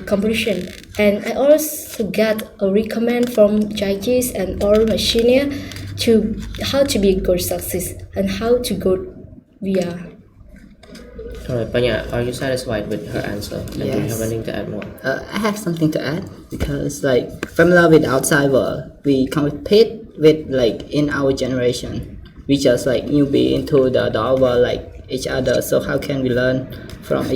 competition, and I also get a recommend from judges and all machine to how to be a good success and how to go VR. Alright, Panya, are you satisfied with her answer? And do you have anything to add more? I have something to add because like familiar with outside world, we compete with like in our generation, we just like newbie into the adult world like each other. So how can we learn from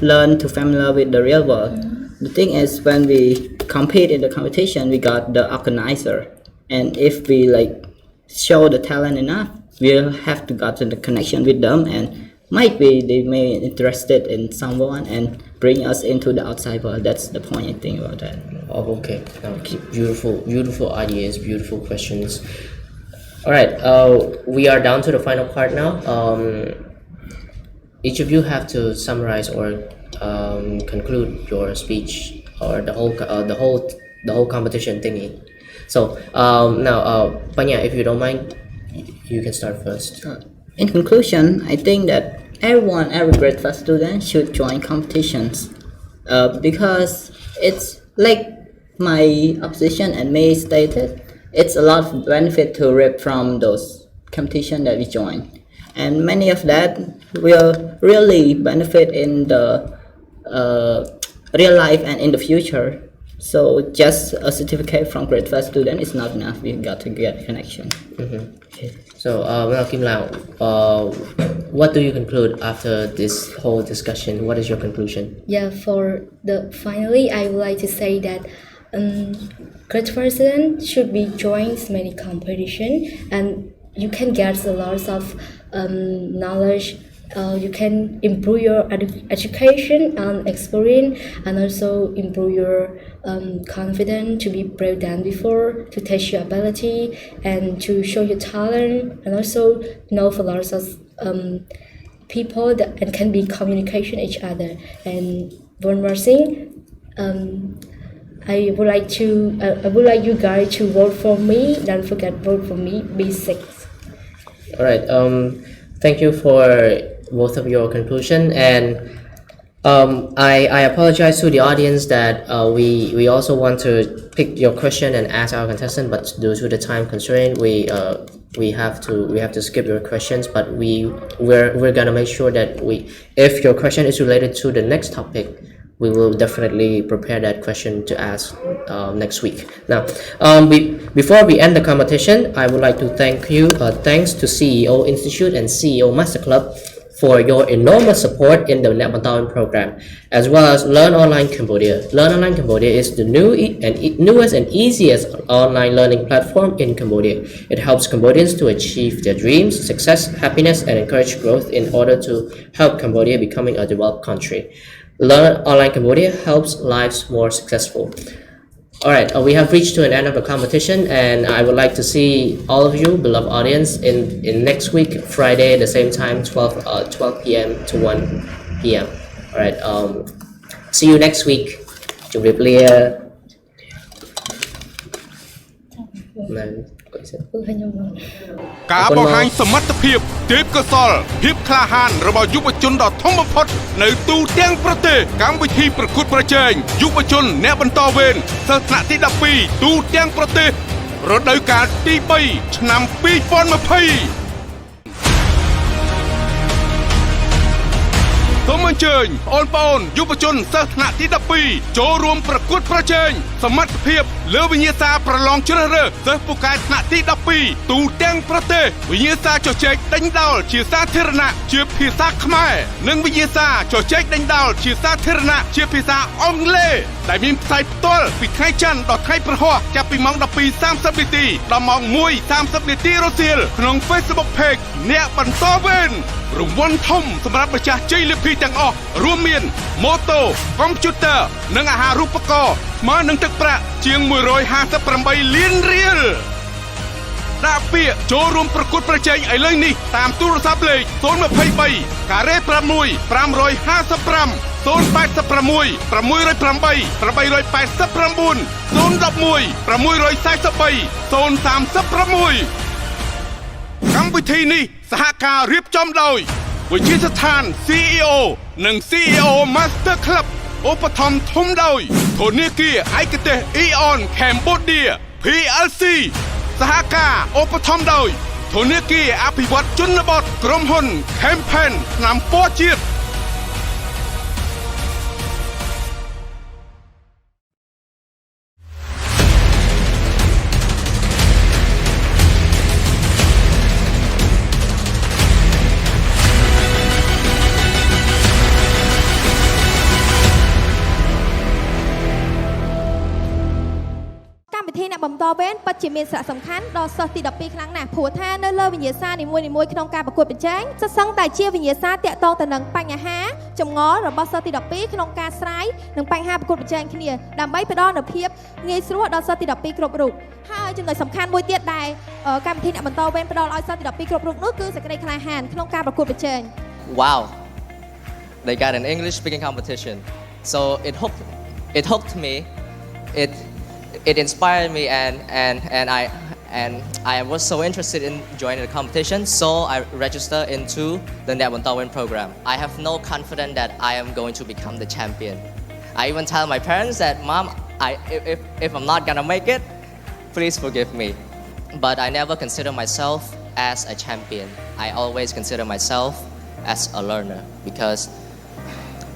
learn to familiar with the real world? The thing is when we compete in the competition, we got the organizer, and if we like show the talent enough, we'll have to got the connection with them, and might be they may be interested in someone and bring us into the outside world. That's the point I think about that. Oh, okay. Beautiful ideas, beautiful questions. All right, we are down to the final part now. Each of you have to summarize or conclude your speech or the whole competition thingy. So now, Panya, if you don't mind, you can start first. In conclusion, I think that every grade 5 student should join competitions because it's like my opposition and me stated, it's a lot of benefit to reap from those competition that we join, and many of that will really benefit in the real life and in the future. So just a certificate from grade 5 student is not enough. We got to get connection. Okay. So now Kim Lang, what do you conclude after this whole discussion? What is your conclusion? Yeah, for the finally, I would like to say that grade 5 student should be joining many competition, and you can get a lot of knowledge. You can improve your education and experience, and also improve your confidence to be brave than before, to test your ability and to show your talent, and also know for lots of people that and can be communication each other. And one more thing, I would like you guys to vote for me. Don't forget vote for me. B6. All right. Thank you for both of your conclusion, and I apologize to the audience that we also want to pick your question and ask our contestant, but due to the time constraint, we have to skip your questions. But we're gonna make sure that if your question is related to the next topic, we will definitely prepare that question to ask next week. Now, before we end the competition, I would like to thanks to CEO Institute and CEO Master Club for your enormous support in the Bontorvein program, as well as Learn Online Cambodia. Learn Online Cambodia is the newest and easiest online learning platform in Cambodia. It helps Cambodians to achieve their dreams, success, happiness, and encourage growth in order to help Cambodia becoming a developed country. Learn Online Cambodia helps lives more successful. All right, we have reached to an end of the competition, and I would like to see all of you, beloved audience, in next week, Friday, the same time, 12 p.m. to 1 p.m. All right, see you next week. ការបង្ហាញសមត្ថភាពទេពកោសល្យភាពក្លាហានរបស់យុវជនដ៏ធំបំផុតនៅទូទាំងប្រទេសកម្មវិធីប្រកួតប្រជែងយុវជនអ្នកបន្តវេនសិស្សថ្នាក់ទី12ទូទាំងប្រទេសរដូវកាលទី3ឆ្នាំ2020សូមអញ្ជើញបងប្អូនយុវជនសិស្សថ្នាក់ទី12ចូលរួមប្រកួតប្រជែងសមត្ថភាពលើវិញ្ញាសាប្រឡងជ្រើសរើសសិស្សពូកែថ្នាក់ទី12ទូទាំងប្រទេសវិញ្ញាសាជជែកដេញដោលជាសាធារណៈជាភាសាខ្មែរនិងវិញ្ញាសាជជែកដេញដោលជាសាធារណៈជាភាសាអង់គ្លេសដែលមានផ្សាយផ្ទាល់ពីថ្ងៃច័ន្ទដល់ថ្ងៃព្រហស្បតិ៍ចាប់ពីម៉ោង 12:30 នាទីដល់ម៉ោង 1:30 នាទីរសៀលក្នុង Facebook Page អ្នកបន្តវេនរង្វាន់ធំសម្រាប់ម្ចាស់ជ័យលាភីទាំងអស់រួមមានម៉ូតូ កុំព្យូទ័រនិងអាហារូបករណ៍ស្មើនឹងទឹកប្រាក់ជាង158 លានរៀលដាក់ពាក្យចូលរួមប្រកួតប្រជែងឥឡូវនេះតាមទូរស័ព្ទលេខ023ការ៉េ6 555 086 608 889 011 643 036 កម្មវិធីនេះសហការរៀបចំដោយវិទ្យាស្ថាន CEO និង CEO Master Club ឧបត្ថម្ភធំដោយធនាគារឯកទេស M's.Onn Cambodia PLC សហការឧបត្ថម្ភដោយធនាគារអភិវឌ្ឍជនបទក្រុមហ៊ុន Campaign ឆ្នាំពណ៌ជាតិអ្នកបន្តវេនពិតជាមានសារៈសំខាន់ដល់សិស្សទី12ខ្លាំងណាស់ព្រោះថានៅលើវិញ្ញាសានីមួយៗក្នុងការប្រកួតប្រជែងសិស្សសឹងតែជាវិញ្ញាសាតាក់ទងទៅនឹងបញ្ហាចម្ងល់របស់សិស្សទី12ក្នុងការស្រាយនឹងបញ្ហាប្រកួតប្រជែងគ្នាដើម្បីផ្ដល់នូវភាពងាយស្រួលដល់សិស្សទី12គ្រប់រូបហើយចំណុចសំខាន់មួយទៀតដែលកម្មវិធីអ្នកបន្តវេនផ្ដល់ឲ្យសិស្សទី12គ្រប់រូបនោះគឺសេចក្តីក្លាហានក្នុងការប្រកួតប្រជែង Wow, they got an English speaking competition, so it hooked me. It inspired me and I was so interested in joining the competition, so I registered into the Bontorvein program. I have no confidence that I am going to become the champion. I even tell my parents that, Mom, if I'm not gonna make it, please forgive me. But I never consider myself as a champion. I always consider myself as a learner because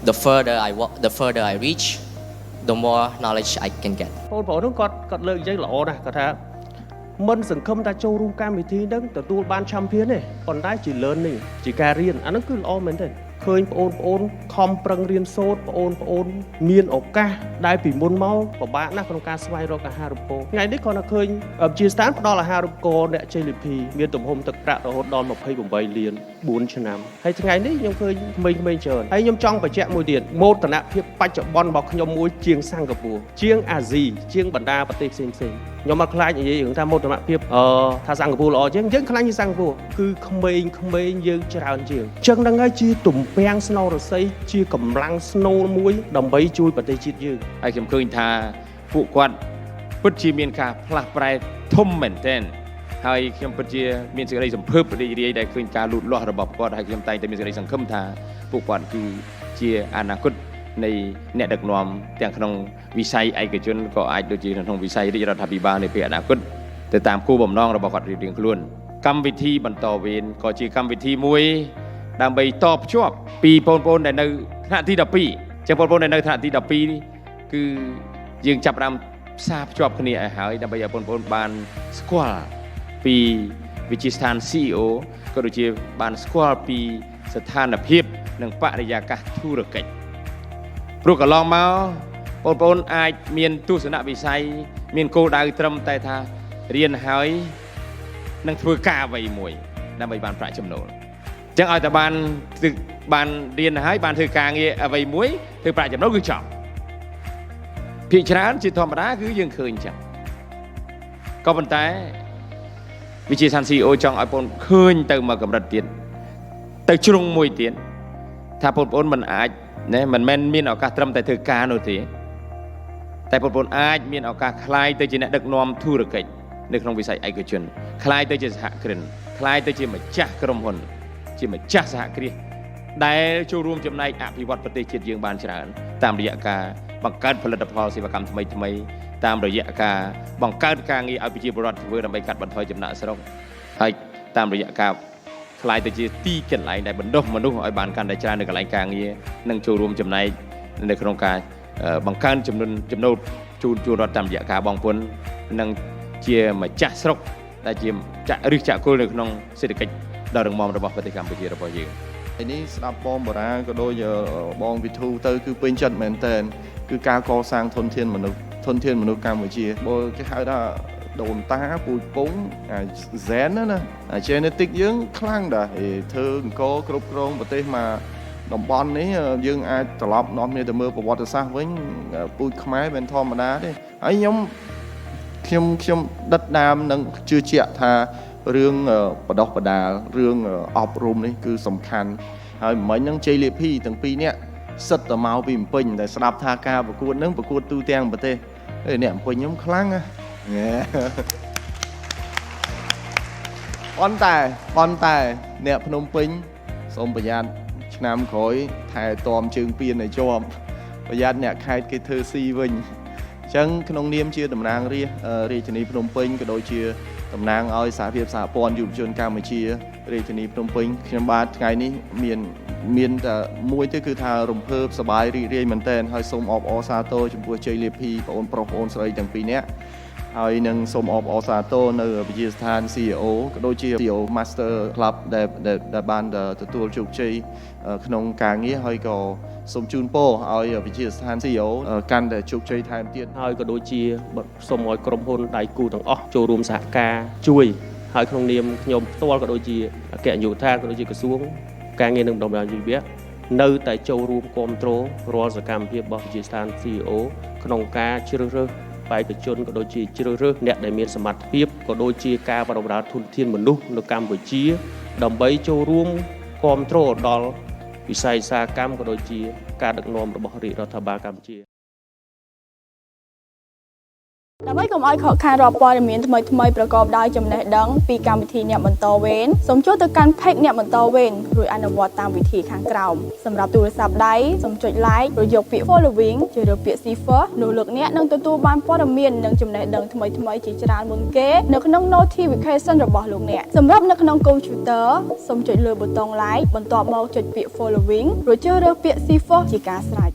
the further I reach, the more knowledge I can get. បងប្អូននោះគាត់លើកនិយាយល្អណាស់គាត់ថាមិនសង្ឃឹមថាចូលរួមកម្មវិធីហ្នឹងទទួលបាន champion ទេប៉ុន្តែជា learning ជាការរៀនអាហ្នឹងគឺល្អមែនទេឃើញបងប្អូនខំប្រឹងរៀនសូត្របងប្អូនមានឱកាសដែលពីមុនមកពិបាកណាស់ក្នុងការស្វែងរកអាហារូបករណ៍ថ្ងៃនេះគាត់នៅឃើញជាស្ថានផ្ដល់អាហារូបករណ៍អ្នកជ័យលាភីមានទំហំទឹកប្រាក់រហូតដល់28លាន4ឆ្នាំហើយថ្ងៃនេះខ្ញុំឃើញក្មេងៗច្រើនហើយខ្ញុំចង់បញ្ជាក់មួយទៀតមោទនភាពបច្ចុប្បន្នរបស់ខ្ញុំមួយជាងសិង្ហបុរីជាងអាស៊ីជាងបណ្ដាប្រទេសផ្សេងៗខ្ញុំមកខ្លាចនិយាយរឿងថាមោទនភាពថាសិង្ហបុរីល្អជាងយើងខ្លាចសិង្ហបុរីគឺក្មេងៗយើងច្រើនជាងអញ្ចឹងហ្នឹងហើយជាទំពាំងស្នូលរស័យជាកម្លាំងស្នូលមួយដើម្បីជួយប្រទេសជាតិយើងហើយខ្ញុំឃើញថាពួកគាត់ពិតជាមានការផ្លាស់ប្រែធំមែនទែនហើយខ្ញុំពិតជាមានសេចក្តីសង្ឃឹមរីករាយដែលឃើញការលូតលាស់របស់គាត់ហើយខ្ញុំតែងតែមានសេចក្តីសង្ឃឹមថាពួកគាត់គឺជាអនាគតនៃអ្នកដឹកនាំទាំងក្នុងវិស័យឯកជនក៏អាចដូចជាក្នុងវិស័យរាជរដ្ឋាភិបាលនៅពេលអនាគតទៅតាមគោលបំណងរបស់គាត់រៀងៗខ្លួនកម្មវិធីបន្តវេនក៏ជាកម្មវិធីមួយដើម្បីតភ្ជាប់ពីបងប្អូនដែលនៅថ្នាក់ទី12ចឹងបងប្អូនដែលនៅថ្នាក់ទី12គឺយើងចាប់ផ្ដើមផ្សារភ្ជាប់គ្នាឲ្យហើយដើម្បីឲ្យបងប្អូនបានស្គាល់ពីវិទ្យាស្ថាន CEO ក៏ដូចជាបានស្គាល់ពីស្ថានភាពនិងបរិយាកាសធុរកិច្ចព្រោះកន្លងមកបងប្អូនអាចមានទស្សនវិស័យមានគោលដៅត្រឹមតែថារៀនហើយនឹងធ្វើការអ្វីមួយដើម្បីបានប្រាក់ចំណូលចឹងឲ្យតែបានរៀនហើយបានធ្វើការងារអ្វីមួយធ្វើប្រាក់ចំណូលគឺចប់ភាគច្រើនជាធម្មតាគឺយើងឃើញចឹងក៏ប៉ុន្តែវិជាសាន CEO ចង់ឲ្យបងឃើញទៅមកកម្រិតទៀតទៅជ្រុងមួយទៀតថាបងប្អូនមិនអាចមិនមែនមានឱកាសត្រឹមតែធ្វើការនោះទេតែបងប្អូនអាចមានឱកាសក្លាយទៅជាអ្នកដឹកនាំធុរកិច្ច នៅក្នុងវិស័យឯកជនคล้ายទៅជាសហគ្រិនคล้ายទៅជាម្ចាស់ក្រុមហ៊ុនជាម្ចាស់សហគ្រាសដែលចូលរួមចំណែកអភិវឌ្ឍប្រទេសជាតិយើងបានច្រើនតាមរយៈការបង្កើតផលិតផលសេវាកម្មថ្មីតាមរយៈការបង្កើតការងារឲ្យប្រជាពលរដ្ឋធ្វើដើម្បីកាត់បន្ថយចំណាកស្រុកហើយតាមរយៈការคล้ายទៅជាទីកន្លែងដែលបណ្ដុះមនុស្សឲ្យបានកាន់តែច្រើននៅកន្លែងការងារនិងចូលរួមចំណែកនៅក្នុងការបង្កើនចំណូលជូនរដ្ឋតាមរយៈការបងពុននិងជាម្ចាស់ស្រុកដែលជាចាក់គល់នៅក្នុងសេដ្ឋកិច្ចដ៏រឹងមាំរបស់ប្រទេសកម្ពុជារបស់យើងនេះស្ដាប់បងបរាក៏ដូចបងវិធូទៅគឺពេញចិត្តមែនតើគឺការកសាងធនធានមនុស្សកម្ពុជាបើគេហៅថាដូនតាពូជពងហ្សែនណាgenetic យើងខ្លាំងដែរធ្វើអង្គគ្រប់គ្រងប្រទេសមកតំបន់នេះយើងអាចត្រឡប់នាំគ្នាទៅមើលប្រវត្តិសាស្ត្រវិញពូជខ្មែរមិនធម្មតាទេហើយខ្ញុំដិតដាមនឹងជឿជាក់ថារឿងបដោះបដាលរឿងអប់រំនេះគឺសំខាន់ហើយមិញហ្នឹងជ័យលាភីទាំងពីរនាក់សិតតែមកពីភ្នំពេញតែស្ដាប់ថាការប្រកួតហ្នឹងប្រកួតទូទាំងប្រទេសអ្នកភ្នំពេញខ្ញុំខ្លាំងណាប៉ុន្តែអ្នកភ្នំពេញសូមប្រយ័ត្នឆ្នាំក្រោយថែទាំជើងពៀនឲ្យជាប់ប្រយ័ត្នអ្នកខេត្តគេធ្វើស៊ីវិញអញ្ចឹងក្នុងនាមជាតំណាងរាជធានីភ្នំពេញក៏ដូចជាតំណាងឲ្យសហភាពសហព័ន្ធយុវជនកម្ពុជារាជធានីភ្នំពេញខ្ញុំបាទថ្ងៃនេះមានតែមួយទេគឺថារំភើបសប្បាយរីករាយមែនទែនហើយសូមអបអរសាទរចំពោះជ័យលាភីបងប្រុសបងស្រីទាំងពីរនាក់ហើយនឹងសូមអបអរសាទរនៅវិទ្យាស្ថាន CEO ក៏ដូចជា CEO Master Club ដែលបានទទួលជោគជ័យក្នុងការងារហើយក៏សូមជូនពរឲ្យវិទ្យាស្ថាន CEO កាន់តែជោគជ័យថែមទៀតហើយក៏ដូចជាសូមឲ្យក្រុមហ៊ុនដៃគូទាំងអស់ចូលរួមសហការជួយហើយក្នុងនាមខ្ញុំផ្ទាល់ក៏ដូចជាអគ្គនាយកដ្ឋានក៏ដូចជាក្រសួងការងារនិងដំណើរជីវៈនៅតែចូលរួមគ្រប់គ្រងរាល់សកម្មភាពរបស់វិទ្យាស្ថាន CEO ក្នុងការជ្រើសរើសបេក្ខជនក៏ដូចជាជ្រើសរើសអ្នកដែលមានសមត្ថភាពក៏ដូចជាការបម្រើធនធានមនុស្សនៅកម្ពុជាដើម្បីចូលរួមគ្រប់គ្រងដល់វិស័យឧស្សាហកម្មក៏ដូចជាការដឹកនាំរបស់រាជរដ្ឋាភិបាលកម្ពុជាដើម្បីកុំឲ្យខកខានរាល់ព័ត៌មានថ្មីៗប្រកបដោយចំណេះដឹងពីកម្មវិធីអ្នកបន្តវេនសូមចូលទៅកាន់ page អ្នកបន្តវេនរួចអនុវត្តតាមវិធីខាងក្រោមសម្រាប់ទូរស័ព្ទដៃសូមចុច like ឬយកពាក្យ following ជ្រើសរើសពាក្យ cipher នោះលោកអ្នកនឹងទទួលបានព័ត៌មាននិងចំណេះដឹងថ្មីៗជាច្រើនមុនគេនៅក្នុង notification របស់លោកអ្នកសម្រាប់នៅក្នុង computer សូមចុចលើប៊ូតុង like បន្ទាប់មកចុចពាក្យ following រួចជ្រើសរើសពាក្យ cipher ជាការស្រេច